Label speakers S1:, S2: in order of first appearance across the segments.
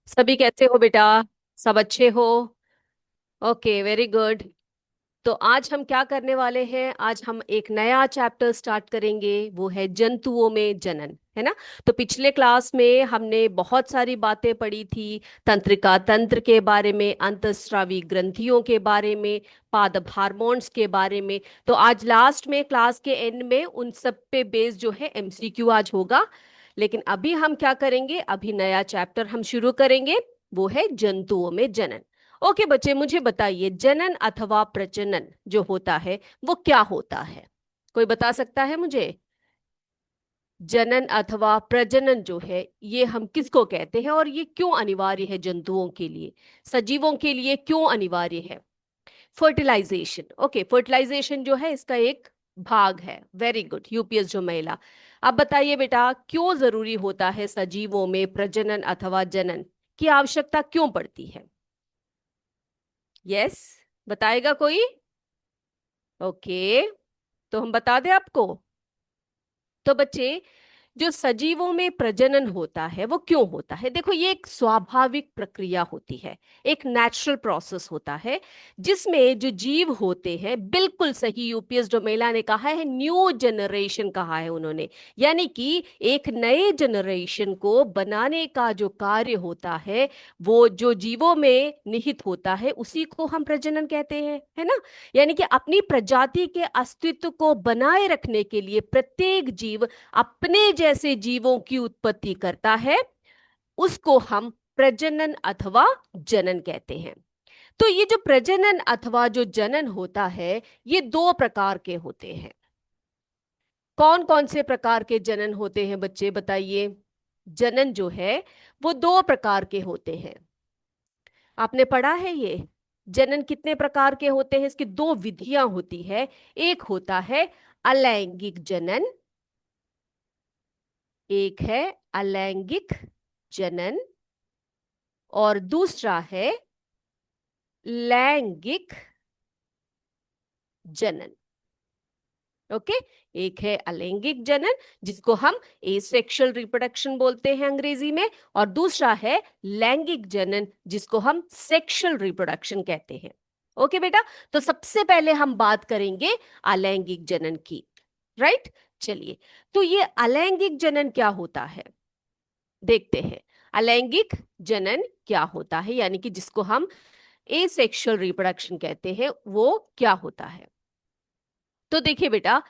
S1: सभी कैसे हो बेटा? सब अच्छे हो? Okay, very good. तो आज हम क्या करने वाले हैं? आज हम एक नया चैप्टर स्टार्ट करेंगे, वो है जंतुओं में जनन, है ना? तो पिछले क्लास में हमने बहुत सारी बातें पढ़ी थी। तंत्रिका तंत्र के बारे में, अंतःस्रावी ग्रंथियों के बारे में, पादप हार्मोन्स के बारे में। तो आज लास्ट में, क्लास के एंड में, उन सब पे बेस्ड जो है एमसीक्यू आज होगा। लेकिन अभी हम क्या करेंगे? अभी नया चैप्टर हम शुरू करेंगे, वो है जंतुओं में जनन। ओके बच्चे, मुझे बताइए, जनन अथवा प्रजनन जो होता है वो क्या होता है? कोई बता सकता है मुझे? जनन अथवा प्रजनन जो है, ये हम किसको कहते हैं और ये क्यों अनिवार्य है जंतुओं के लिए? सजीवों के लिए क्यों अनिवार्य है? फर्टिलाइजेशन। ओके, फर्टिलाइजेशन जो है इसका एक भाग है। वेरी गुड, यूपीएस जो महिला। अब बताइए बेटा, क्यों जरूरी होता है सजीवों में प्रजनन अथवा जनन की आवश्यकता क्यों पड़ती है? यस, बताएगा कोई? ओके, तो हम बता दें आपको। तो बच्चे, जो सजीवों में प्रजनन होता है वो क्यों होता है? देखो, ये एक स्वाभाविक प्रक्रिया होती है, एक नेचुरल प्रोसेस होता है, जिसमें जो जीव होते हैं, बिल्कुल सही यूपीएस डोमेला ने कहा है, न्यू जनरेशन कहा है उन्होंने। यानी कि एक नए जनरेशन को बनाने का जो कार्य होता है, वो जो जीवों में निहित होता है, उसी को हम प्रजनन कहते हैं, है ना? यानी कि अपनी प्रजाति के अस्तित्व को बनाए रखने के लिए प्रत्येक जीव अपने जैसे जीवों की उत्पत्ति करता है, उसको हम प्रजनन अथवा जनन कहते हैं। तो ये जो प्रजनन अथवा जो जनन होता है, ये दो प्रकार के होते हैं। कौन कौन से प्रकार के जनन होते हैं बच्चे, बताइए? जनन जो है वो दो प्रकार के होते हैं। आपने पढ़ा है ये? जनन कितने प्रकार के होते हैं, इसकी दो विधियां होती है। एक होता है अलैंगिक जनन, एक है अलैंगिक जनन, और दूसरा है लैंगिक जनन। ओके, एक है अलैंगिक जनन, जिसको हम एसेक्सुअल रिप्रोडक्शन बोलते हैं अंग्रेजी में, और दूसरा है लैंगिक जनन, जिसको हम सेक्सुअल रिप्रोडक्शन कहते हैं। ओके बेटा, तो सबसे पहले हम बात करेंगे अलैंगिक जनन की। राइट, चलिए। तो ये अलैंगिक जनन क्या होता है, देखते हैं। अलैंगिक जनन क्या होता है, यानी कि जिसको हम एसेक्सुअल रिप्रोडक्शन कहते हैं, वो क्या होता है? तो देखिए बेटा,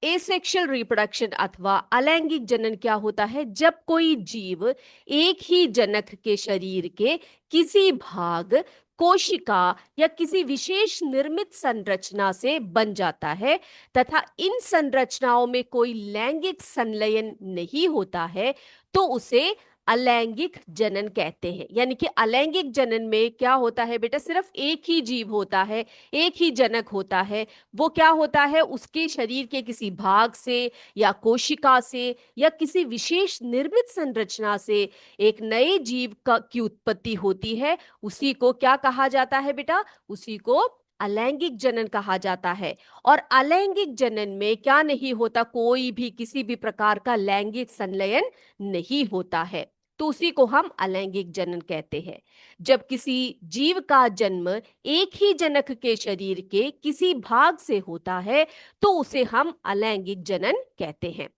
S1: एसेक्सुअल रिप्रोडक्शन अथवा अलैंगिक जनन क्या होता है? जब कोई जीव एक ही जनक के शरीर के किसी भाग, कोशिका या किसी विशेष निर्मित संरचना से बन जाता है, तथा इन संरचनाओं में कोई लैंगिक संलयन नहीं होता है, तो उसे अलैंगिक जनन कहते हैं। यानी कि अलैंगिक जनन में क्या होता है बेटा? सिर्फ एक ही जीव होता है, एक ही जनक होता है। वो क्या होता है? उसके शरीर के किसी भाग से या कोशिका से या किसी विशेष निर्मित संरचना से एक नए जीव का की उत्पत्ति होती है। उसी को क्या कहा जाता है बेटा? उसी को अलैंगिक जनन कहा जाता है। और अलैंगिक जनन में क्या नहीं होता? कोई भी किसी भी प्रकार का लैंगिक संलयन नहीं होता है, तो उसी को हम अलैंगिक जनन कहते हैं। जब किसी जीव का जन्म एक ही जनक के शरीर के किसी भाग से होता है, तो उसे हम अलैंगिक जनन कहते हैं।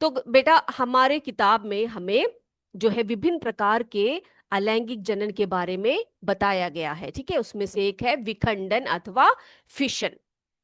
S1: तो बेटा, हमारे किताब में हमें जो है विभिन्न प्रकार के अलैंगिक जनन के बारे में बताया गया है, ठीक है? उसमें से एक है विखंडन अथवा फिशन।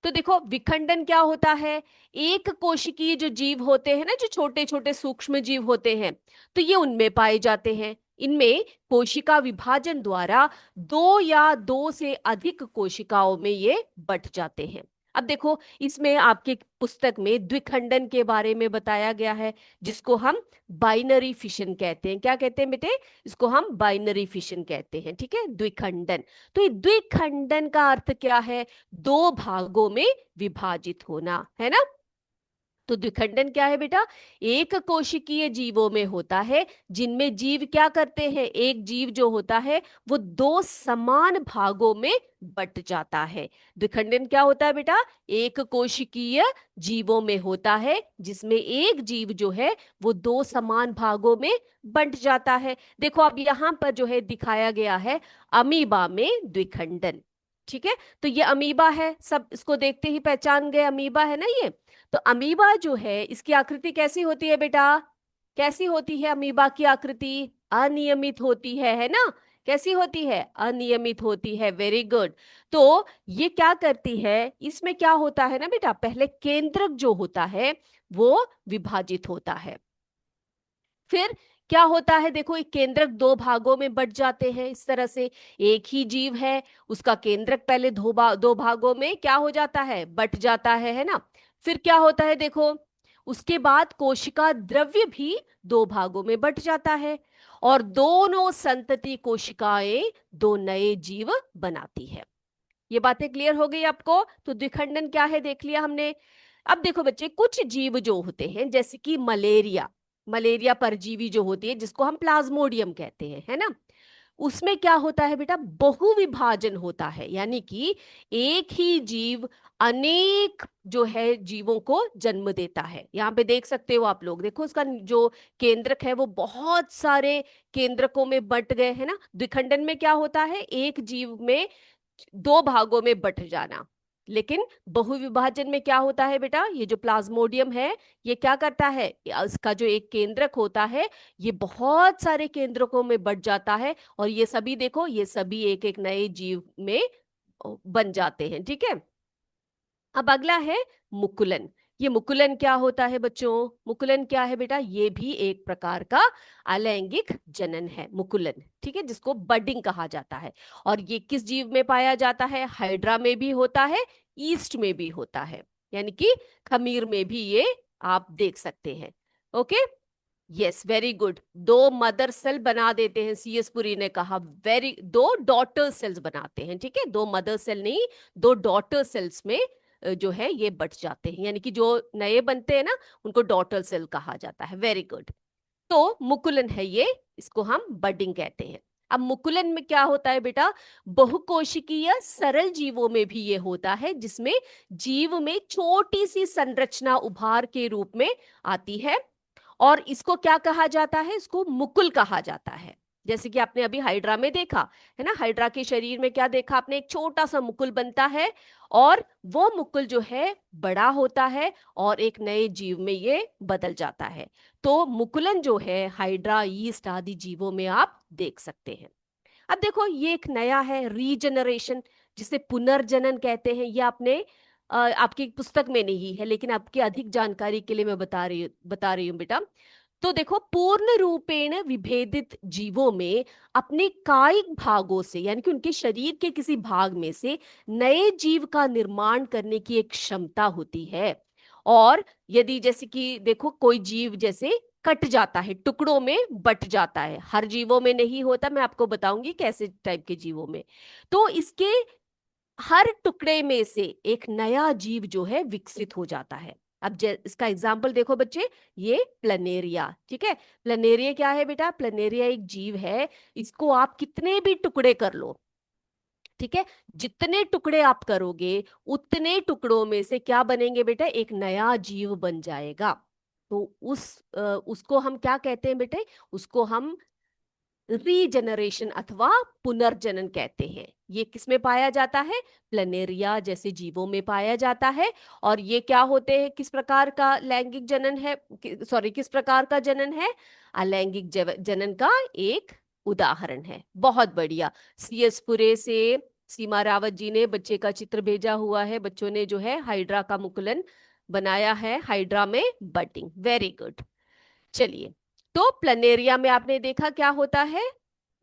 S1: तो देखो, विखंडन क्या होता है? एक कोशिकीय जो जीव होते हैं ना, जो छोटे छोटे सूक्ष्म जीव होते हैं, तो ये उनमें पाए जाते हैं। इनमें कोशिका विभाजन द्वारा दो या दो से अधिक कोशिकाओं में ये बट जाते हैं। अब देखो, इसमें आपके पुस्तक में द्विखंडन के बारे में बताया गया है, जिसको हम बाइनरी फिशन कहते हैं। क्या कहते हैं बेटे? इसको हम बाइनरी फिशन कहते हैं, ठीक है? द्विखंडन। तो ये द्विखंडन का अर्थ क्या है? दो भागों में विभाजित होना, है ना? तो द्विखंडन क्या है बेटा? एक कोशिकीय जीवों में होता है, जिनमें जीव क्या करते हैं, एक जीव जो होता है वो दो समान भागों में बट जाता है। द्विखंडन क्या होता है बेटा? एक कोशिकीय जीवों में होता है जिसमें एक जीव जो है वो दो समान भागों में बंट जाता है। देखो अब यहां पर जो है दिखाया गया है अमीबा में द्विखंडन। ठीक है, तो ये अमीबा है, सब इसको देखते ही पहचान गए अमीबा है ना ये। तो अमीबा जो है इसकी आकृति कैसी होती है बेटा? कैसी होती है अमीबा की आकृति? अनियमित होती है ना? कैसी होती है? अनियमित होती है। Very good. तो ये क्या करती है, इसमें क्या होता है ना बेटा, पहले केंद्रक जो होता है वो विभाजित होता है। फिर क्या होता है, देखो एक केंद्रक दो भागों में बट जाते हैं इस तरह से। एक ही जीव है, उसका केंद्रक पहले दो भागों में क्या हो जाता है, बट जाता है ना। फिर क्या होता है देखो, उसके बाद कोशिका द्रव्य भी दो भागों में बट जाता है, और दोनों संतति कोशिकाएं दो नए जीव बनाती है। ये बातें क्लियर हो गई आपको? तो द्विखंडन क्या है देख लिया हमने। अब देखो बच्चे, कुछ जीव जो होते हैं जैसे कि मलेरिया, मलेरिया परजीवी जो होती है जिसको हम प्लाज्मोडियम कहते हैं, है ना, उसमें क्या होता है बेटा, बहुविभाजन होता है। यानी कि एक ही जीव अनेक जो है जीवों को जन्म देता है। यहाँ पे देख सकते हो आप लोग, देखो उसका जो केंद्रक है वो बहुत सारे केंद्रकों में बंट गए हैं ना। द्विखंडन में क्या होता है, एक जीव में दो भागों में बंट जाना। लेकिन बहुविभाजन में क्या होता है बेटा, ये जो प्लाज्मोडियम है ये क्या करता है, इसका जो एक केंद्रक होता है ये बहुत सारे केंद्रकों में बंट जाता है, और ये सभी देखो, ये सभी एक एक नए जीव में बन जाते हैं। ठीक है, अब अगला है मुकुलन। ये मुकुलन क्या होता है बच्चों? मुकुलन क्या है बेटा? ये भी एक प्रकार का अलैंगिक जनन है, मुकुलन। ठीक है, जिसको बडिंग कहा जाता है। और ये किस जीव में पाया जाता है? हाइड्रा में भी होता है, ईस्ट में भी होता है, यानी कि खमीर में भी ये आप देख सकते हैं। Okay, yes, very good. दो मदर सेल बना देते हैं, सीएस पुरी ने कहा, वेरी, दो डॉटर सेल्स बनाते हैं। ठीक है, दो मदर सेल नहीं, दो डॉटर सेल्स में जो है ये बट जाते हैं, यानी कि जो नए बनते हैं ना उनको डॉटर सेल कहा जाता है। Very good. तो मुकुलन है ये, इसको हम बडिंग कहते हैं। अब मुकुलन में क्या होता है बेटा, बहुकोशिकीय सरल जीवों में भी ये होता है, जिसमें जीव में छोटी सी संरचना उभार के रूप में आती है, और इसको क्या कहा जाता है, इसको मुकुल कहा जाता है। जैसे कि आपने अभी हाइड्रा में देखा है ना, हाइड्रा के शरीर में क्या देखा आपने, एक छोटा सा मुकुल बनता है, और वो मुकुल जो है बड़ा होता है और एक नए जीव में ये बदल जाता है। तो मुकुलन जो है हाइड्रा, ईस्ट आदि जीवों में आप देख सकते हैं। अब देखो ये एक नया है, रीजनरेशन, जिसे पुनर्जनन कहते हैं। ये आपने आपकी पुस्तक में नहीं है, लेकिन आपकी अधिक जानकारी के लिए मैं बता रही हूँ बेटा। तो देखो, पूर्ण रूपेण विभेदित जीवों में अपने कायिक भागों से, यानी कि उनके शरीर के किसी भाग में से नए जीव का निर्माण करने की एक क्षमता होती है। और यदि जैसे कि देखो कोई जीव जैसे कट जाता है, टुकड़ों में बट जाता है, हर जीवों में नहीं होता, मैं आपको बताऊंगी कैसे टाइप के जीवों में। तो इसके हर टुकड़े में से एक नया जीव जो है विकसित हो जाता है। अब इसका एग्जाम्पल देखो बच्चे, ये प्लनेरिया। ठीक है, प्लनेरिया क्या है बेटा? प्लनेरिया एक जीव है, इसको आप कितने भी टुकड़े कर लो, ठीक है, जितने टुकड़े आप करोगे उतने टुकड़ों में से क्या बनेंगे बेटा, एक नया जीव बन जाएगा। तो उसको हम क्या कहते हैं बेटे? उसको हम रीजनरेशन अथवा पुनर्जनन कहते हैं। ये किसमें पाया जाता है? प्लनेरिया जैसे जीवों में पाया जाता है। और ये क्या होते हैं, किस प्रकार का लैंगिक जनन है, सॉरी किस प्रकार का जनन है? अलैंगिक जनन का एक उदाहरण है। बहुत बढ़िया। सीएस पुरे से सीमा रावत जी ने बच्चे का चित्र भेजा हुआ है, बच्चों ने जो है हाइड्रा का मुकुलन बनाया है, हाइड्रा में बटिंग। Very good. चलिए, तो प्लनेरिया में आपने देखा क्या होता है,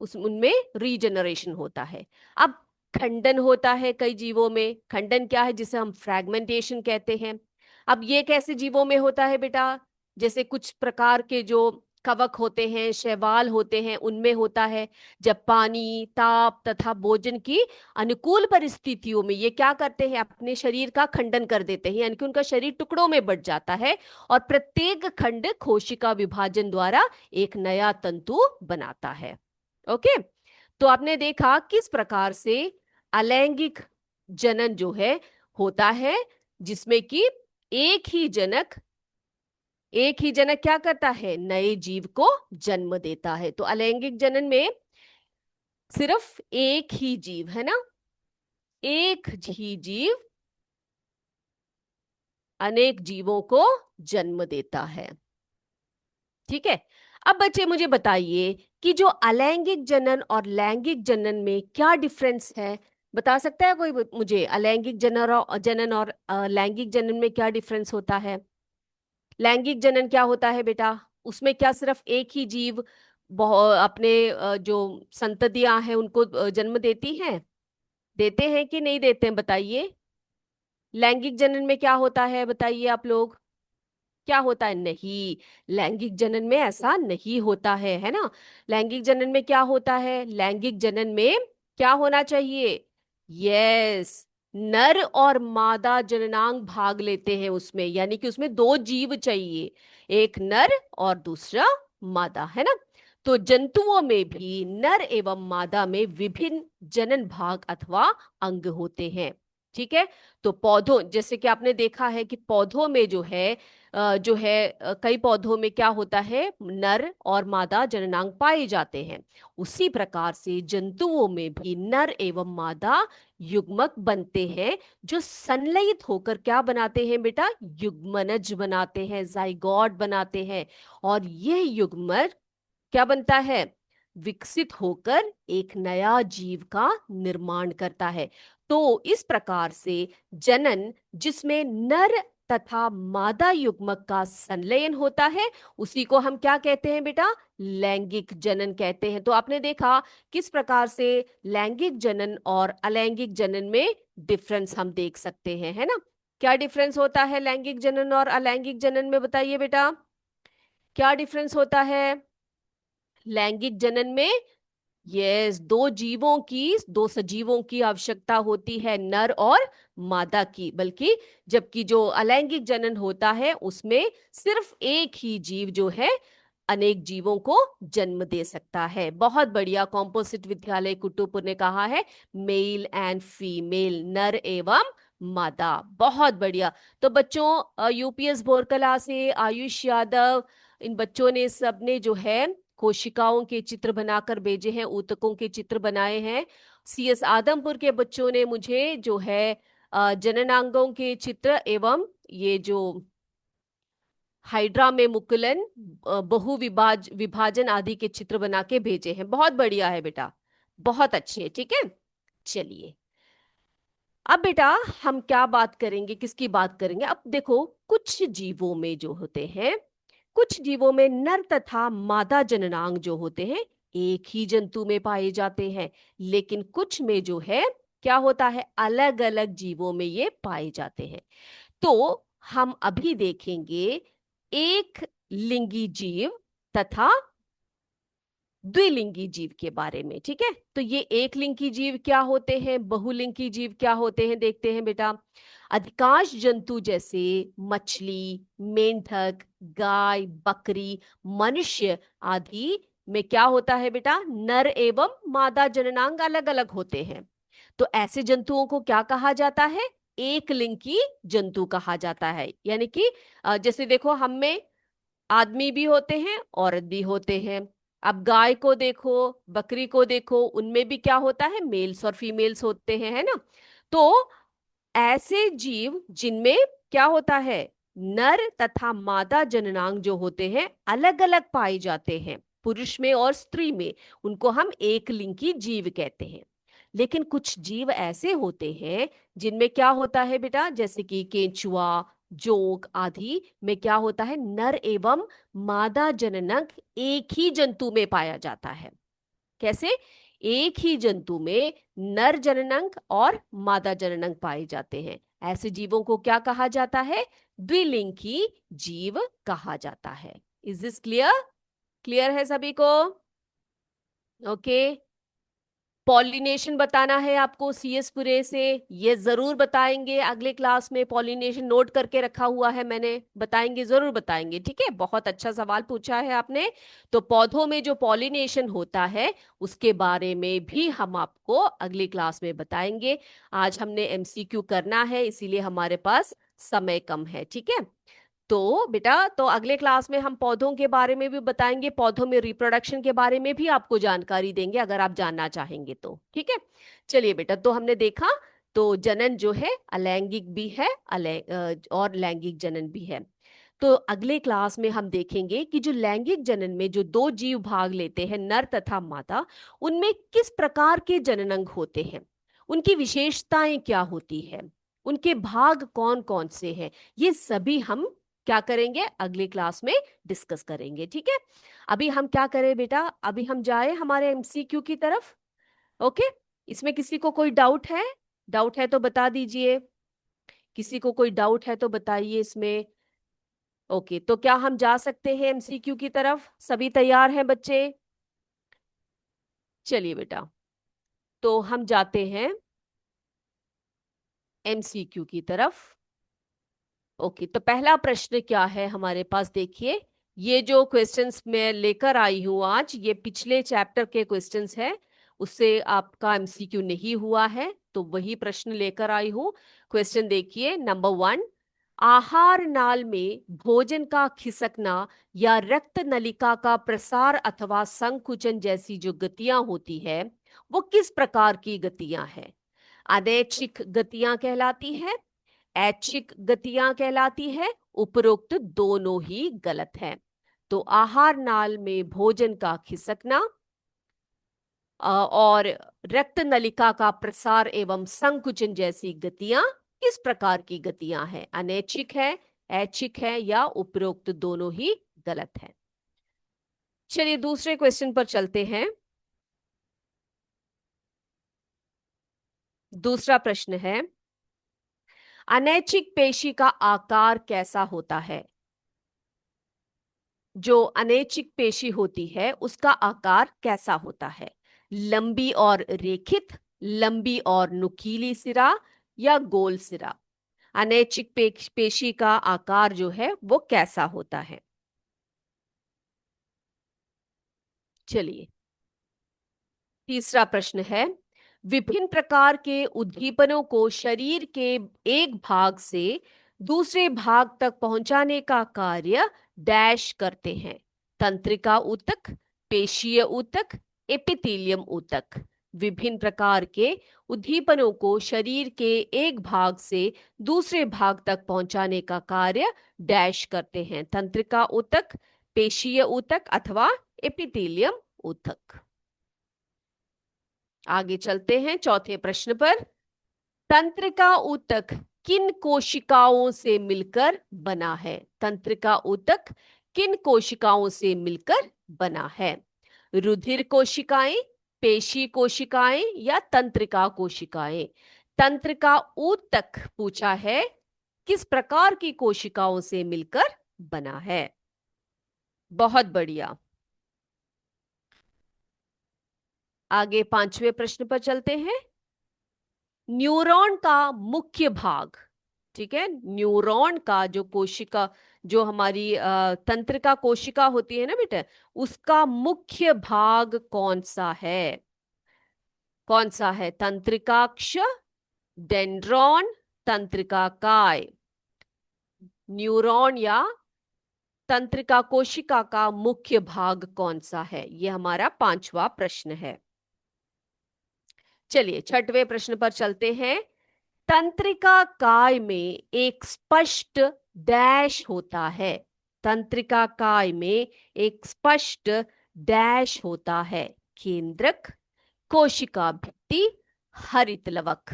S1: उस उनमें रीजनरेशन होता है। अब खंडन होता है कई जीवों में। खंडन क्या है? जिसे हम फ्रैगमेंटेशन कहते हैं। अब ये कैसे जीवों में होता है बेटा? जैसे कुछ प्रकार के जो कवक होते हैं, शैवाल होते हैं, उनमें होता है। जब पानी, ताप तथा भोजन की अनुकूल परिस्थितियों में ये क्या करते हैं, अपने शरीर का खंडन कर देते हैं, यानी कि उनका शरीर टुकड़ों में बट जाता है और प्रत्येक खंड कोशिका विभाजन द्वारा एक नया तंतु बनाता है। ओके, तो आपने देखा किस प्रकार से अलैंगिक जनन जो है होता है, जिसमें कि एक ही जनक एक ही जनक क्या करता है, नए जीव को जन्म देता है। तो अलैंगिक जनन में सिर्फ एक ही जीव है ना, एक ही जीव अनेक जीवों को जन्म देता है। ठीक है, अब बच्चे मुझे बताइए कि जो अलैंगिक जनन और लैंगिक जनन में क्या डिफरेंस है। बता सकता है कोई मुझे, अलैंगिक जनन और लैंगिक जनन में क्या डिफरेंस होता है। लैंगिक जनन क्या होता है बेटा, उसमें क्या सिर्फ एक ही जीव अपने जो संततियां हैं उनको जन्म देती हैं, देते हैं कि नहीं देते हैं, बताइए। लैंगिक जनन में क्या होता है, बताइए आप लोग, क्या होता है। नहीं, लैंगिक जनन में ऐसा नहीं होता है ना। लैंगिक जनन में क्या होता है, लैंगिक जनन में क्या होना चाहिए, यस, नर और मादा जननांग भाग लेते हैं उसमें, यानी कि उसमें दो जीव चाहिए, एक नर और दूसरा मादा, है ना। तो जंतुओं में भी नर एवं मादा में विभिन्न जनन भाग अथवा अंग होते हैं। ठीक है, तो पौधों, जैसे कि आपने देखा है कि पौधों में कई पौधों में क्या होता है, नर और मादा जननांग पाए जाते हैं। उसी प्रकार से जंतुओं में भी नर एवं मादा युग्मक बनते हैं, जो संलयित होकर क्या बनाते हैं बेटा, युग्मनज बनाते हैं, जाइगोट बनाते हैं। और यह युग्मक क्या बनता है, विकसित होकर एक नया जीव का निर्माण करता है। तो इस प्रकार से जनन, जिसमें नर तथा मादा युग्मक का संलयन होता है, उसी को हम क्या कहते हैं बेटा, लैंगिक जनन कहते हैं। तो आपने देखा किस प्रकार से लैंगिक जनन और अलैंगिक जनन में डिफरेंस हम देख सकते हैं, है ना। क्या डिफरेंस होता है लैंगिक जनन और अलैंगिक जनन में, बताइए बेटा, क्या डिफरेंस होता है। लैंगिक जनन में यस, दो सजीवों की आवश्यकता होती है, नर और मादा की। बल्कि जबकि जो अलैंगिक जनन होता है उसमें सिर्फ एक ही जीव जो है अनेक जीवों को जन्म दे सकता है। बहुत बढ़िया, कॉम्पोजिट विद्यालय कुटुपुर ने कहा है मेल एंड फीमेल, नर एवं मादा। बहुत बढ़िया। तो बच्चों, यूपीएस बोरकला से आयुष यादव, इन बच्चों ने सबने जो है कोशिकाओं के चित्र बनाकर भेजे हैं, ऊतकों के चित्र बनाए हैं। सीएस आदमपुर के बच्चों ने मुझे जो है जननांगों के चित्र एवं ये जो हाइड्रा में मुकुलन, विभाजन आदि के चित्र बना के भेजे हैं। बहुत बढ़िया है बेटा, बहुत अच्छे। ठीक है, चलिए अब बेटा हम क्या बात करेंगे, किसकी बात करेंगे। अब देखो, कुछ जीवों में जो होते हैं, कुछ जीवों में नर तथा मादा जननांग जो होते हैं एक ही जंतु में पाए जाते हैं, लेकिन कुछ में जो है क्या होता है, अलग अलग जीवों में ये पाए जाते हैं। तो हम अभी देखेंगे एक लिंगी जीव तथा द्विलिंगी जीव के बारे में। ठीक है, तो ये एक लिंगी जीव क्या होते हैं, बहुलिंगी जीव क्या होते हैं, देखते हैं बेटा। अधिकांश जंतु जैसे मछली, मेंढक, गाय, बकरी, मनुष्य आदि में क्या होता है बेटा, नर एवं मादा जननांग अलग अलग होते हैं। तो ऐसे जंतुओं को क्या कहा जाता है, एक लिंगी जंतु कहा जाता है। यानी कि जैसे देखो, हम में आदमी भी होते हैं, औरत भी होते हैं। अब गाय को देखो, बकरी को देखो, उनमें भी क्या होता है, मेल्स और फीमेल्स होते हैं, है ना। तो ऐसे जीव जिनमें क्या होता है, नर तथा मादा जननांग जो होते हैं अलग अलग पाए जाते हैं, पुरुष में और स्त्री में, उनको हम एक लिंगी जीव कहते हैं। लेकिन कुछ जीव ऐसे होते हैं जिनमें क्या होता है बेटा, जैसे कि केंचुआ, जोंक आदि में क्या होता है, नर एवं मादा जननक एक ही जंतु में पाया जाता है। कैसे, एक ही जंतु में नर जननांग और मादा जननांग पाए जाते हैं। ऐसे जीवों को क्या कहा जाता है, द्विलिंगी जीव कहा जाता है। Is this clear. क्लियर है सभी को? ओके। पॉलिनेशन बताना है आपको सीएस पूरे से, ये जरूर बताएंगे अगले क्लास में। पॉलिनेशन नोट करके रखा हुआ है मैंने, बताएंगे, जरूर बताएंगे। ठीक है, बहुत अच्छा सवाल पूछा है आपने। तो पौधों में जो पॉलिनेशन होता है उसके बारे में भी हम आपको अगली क्लास में बताएंगे। आज हमने एमसीक्यू करना है, इसीलिए हमारे पास समय कम है। ठीक है, तो बेटा, तो अगले क्लास में हम पौधों के बारे में भी बताएंगे, पौधों में रिप्रोडक्शन के बारे में भी आपको जानकारी देंगे अगर आप जानना चाहेंगे तो। ठीक है, चलिए बेटा, तो हमने देखा तो जनन जो है अलैंगिक भी है, और लैंगिक जनन भी है। तो अगले क्लास में हम देखेंगे कि जो लैंगिक जनन में जो दो जीव भाग लेते हैं, नर तथा मादा, उनमें किस प्रकार के जननांग होते हैं, उनकी विशेषताएं क्या होती है, उनके भाग कौन कौन से हैं, ये सभी हम क्या करेंगे अगली क्लास में डिस्कस करेंगे। ठीक है, अभी हम क्या करें बेटा, अभी हम जाए हमारे एमसीक्यू की तरफ। ओके, इसमें किसी को कोई डाउट है? डाउट है तो बता दीजिए, किसी को कोई डाउट है तो बताइए इसमें। ओके, तो क्या हम जा सकते हैं एमसीक्यू की तरफ? सभी तैयार हैं बच्चे? चलिए बेटा, तो हम जाते हैं एमसीक्यू की तरफ। ओके, तो पहला प्रश्न क्या है हमारे पास, देखिए। ये जो क्वेश्चंस मैं लेकर आई हूं आज, ये पिछले चैप्टर के क्वेश्चंस है, उससे आपका एमसीक्यू नहीं हुआ है, तो वही प्रश्न लेकर आई हूं। क्वेश्चन देखिए, नंबर 1। आहार नाल में भोजन का खिसकना या रक्त नलिका का प्रसार अथवा संकुचन जैसी जो गतियां होती है, वो किस प्रकार की गतियां हैं? अनैच्छिक गतियां कहलाती है, ऐच्छिक गतियां कहलाती है, उपरोक्त दोनों ही गलत है। तो आहार नाल में भोजन का खिसकना और रक्त नलिका का प्रसार एवं संकुचन जैसी गतियां किस प्रकार की गतियां हैं? अनैच्छिक है, ऐच्छिक है, या उपरोक्त दोनों ही गलत है? चलिए दूसरे क्वेश्चन पर चलते हैं। दूसरा प्रश्न है, अनैच्छिक पेशी का आकार कैसा होता है? जो अनैच्छिक पेशी होती है उसका आकार कैसा होता है? लंबी और रेखित, लंबी और नुकीली सिरा, या गोल सिरा? अनैच्छिक पेशी का आकार जो है वो कैसा होता है? चलिए, तीसरा प्रश्न है, विभिन्न प्रकार के उद्दीपनों को शरीर के एक भाग से दूसरे भाग तक पहुंचाने का कार्य डैश करते हैं? तंत्रिका ऊतक, पेशीय ऊतक, एपिथेलियम ऊतक। विभिन्न प्रकार के उद्दीपनों को शरीर के एक भाग से दूसरे भाग तक पहुंचाने का कार्य डैश करते हैं? तंत्रिका ऊतक, पेशीय ऊतक, अथवा एपिथेलियम ऊतक। आगे चलते हैं चौथे प्रश्न पर। तंत्रिका ऊतक किन कोशिकाओं से मिलकर बना है? तंत्रिका ऊतक किन कोशिकाओं से मिलकर बना है? रुधिर कोशिकाएं, पेशी कोशिकाएं, या तंत्रिका कोशिकाएं? तंत्रिका ऊतक पूछा है, किस प्रकार की कोशिकाओं से मिलकर बना है? बहुत बढ़िया। आगे पांचवें प्रश्न पर चलते हैं। न्यूरॉन का मुख्य भाग, ठीक है, न्यूरॉन का जो कोशिका, जो हमारी तंत्रिका कोशिका होती है ना बेटा, उसका मुख्य भाग कौन सा है? कौन सा है? तंत्रिकाक्ष, डेंड्रॉन, तंत्रिका काय? न्यूरॉन या तंत्रिका कोशिका का मुख्य भाग कौन सा है? यह हमारा पांचवा प्रश्न है। चलिए छठवें प्रश्न पर चलते हैं। तंत्रिका काय में एक स्पष्ट डैश होता है। तंत्रिका काय में एक स्पष्ट डैश होता है। केंद्रक, कोशिका भित्ति, हरित लवक।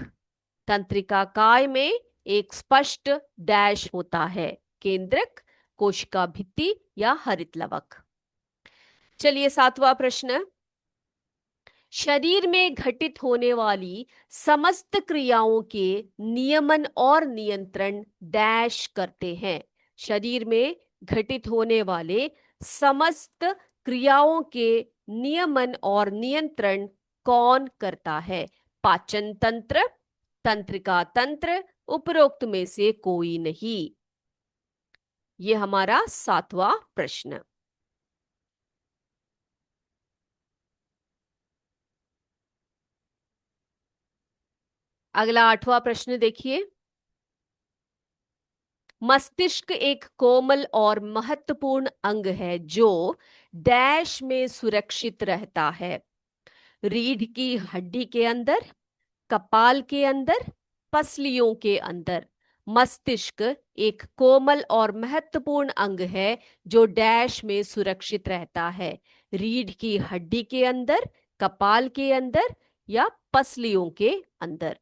S1: तंत्रिका काय में एक स्पष्ट डैश होता है। केंद्रक, कोशिका भित्ति, या हरित लवक। चलिए सातवां प्रश्न। शरीर में घटित होने वाली समस्त क्रियाओं के नियमन और नियंत्रण डैश करते हैं। शरीर में घटित होने वाले समस्त क्रियाओं के नियमन और नियंत्रण कौन करता है? पाचन तंत्र, तंत्रिका तंत्र, उपरोक्त में से कोई नहीं। ये हमारा 7वां प्रश्न। अगला 8वां प्रश्न देखिए। मस्तिष्क एक कोमल और महत्वपूर्ण अंग है जो डैश में सुरक्षित रहता है। रीढ़ की हड्डी के अंदर, कपाल के अंदर, पसलियों के अंदर। मस्तिष्क एक कोमल और महत्वपूर्ण अंग है जो डैश में सुरक्षित रहता है। रीढ़ की हड्डी के अंदर, कपाल के अंदर या पसलियों के अंदर।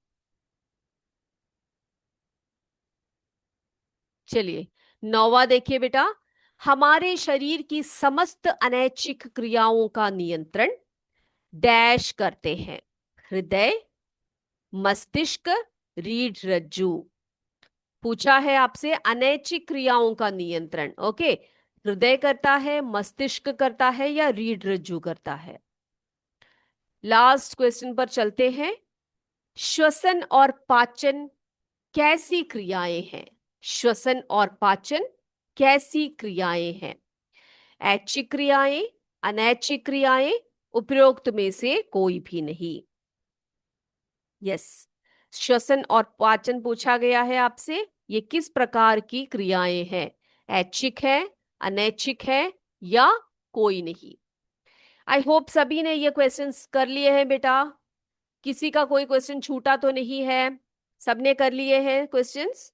S1: चलिए 9वां देखिए बेटा। हमारे शरीर की समस्त अनैच्छिक क्रियाओं का नियंत्रण डैश करते हैं। हृदय, मस्तिष्क, रीढ़ रज्जू। पूछा है आपसे अनैच्छिक क्रियाओं का नियंत्रण। ओके, हृदय करता है, मस्तिष्क करता है या रीढ़ रज्जू करता है? लास्ट क्वेश्चन पर चलते हैं। श्वसन और पाचन कैसी क्रियाएं हैं? श्वसन और पाचन कैसी क्रियाएं हैं? ऐच्छिक क्रियाएं, अनैच्छिक क्रियाएं, उपरोक्त में से कोई भी नहीं। यस, श्वसन और पाचन पूछा गया है आपसे। ये किस प्रकार की क्रियाएं हैं? ऐच्छिक है, अनैच्छिक है या कोई नहीं? आई होप सभी ने ये क्वेश्चंस कर लिए हैं बेटा। किसी का कोई क्वेश्चन छूटा तो नहीं है? सबने कर लिए हैं क्वेश्चंस?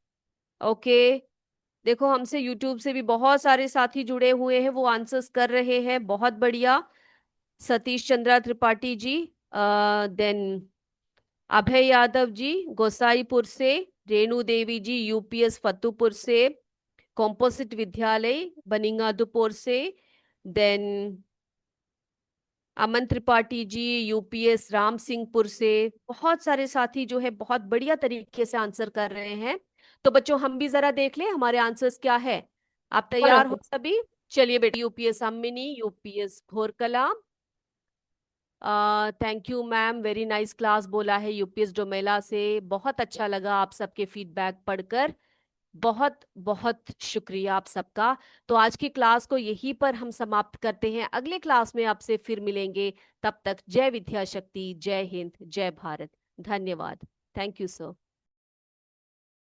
S1: ओके। देखो हमसे यूट्यूब से भी बहुत सारे साथी जुड़े हुए हैं, वो आंसर्स कर रहे हैं, बहुत बढ़िया। सतीश चंद्रा त्रिपाठी जी, देन अभय यादव जी गोसाईपुर से, रेणु देवी जी यूपीएस फतेहपुर से, कॉम्पोजिट विद्यालय बनिंगादुपुर से, देन अमन त्रिपाठी जी यूपीएस राम सिंहपुर से। बहुत सारे साथी जो है बहुत बढ़िया तरीके से आंसर कर रहे हैं। तो बच्चों हम भी जरा देख लें हमारे आंसर्स क्या है। आप तैयार हो सभी? चलिए बेटा, UPS Ammini, UPS Ghorkala, thank you ma'am, very nice class बोला है यूपीएस डोमेला से। बहुत अच्छा लगा आप सबके फीडबैक पढ़कर। बहुत बहुत शुक्रिया आप सबका। तो आज की क्लास को यहीं पर हम समाप्त करते हैं। अगले क्लास में आपसे फिर मिलेंगे। तब तक जय विद्या शक्ति, जय हिंद, जय भारत। धन्यवाद। Thank you sir.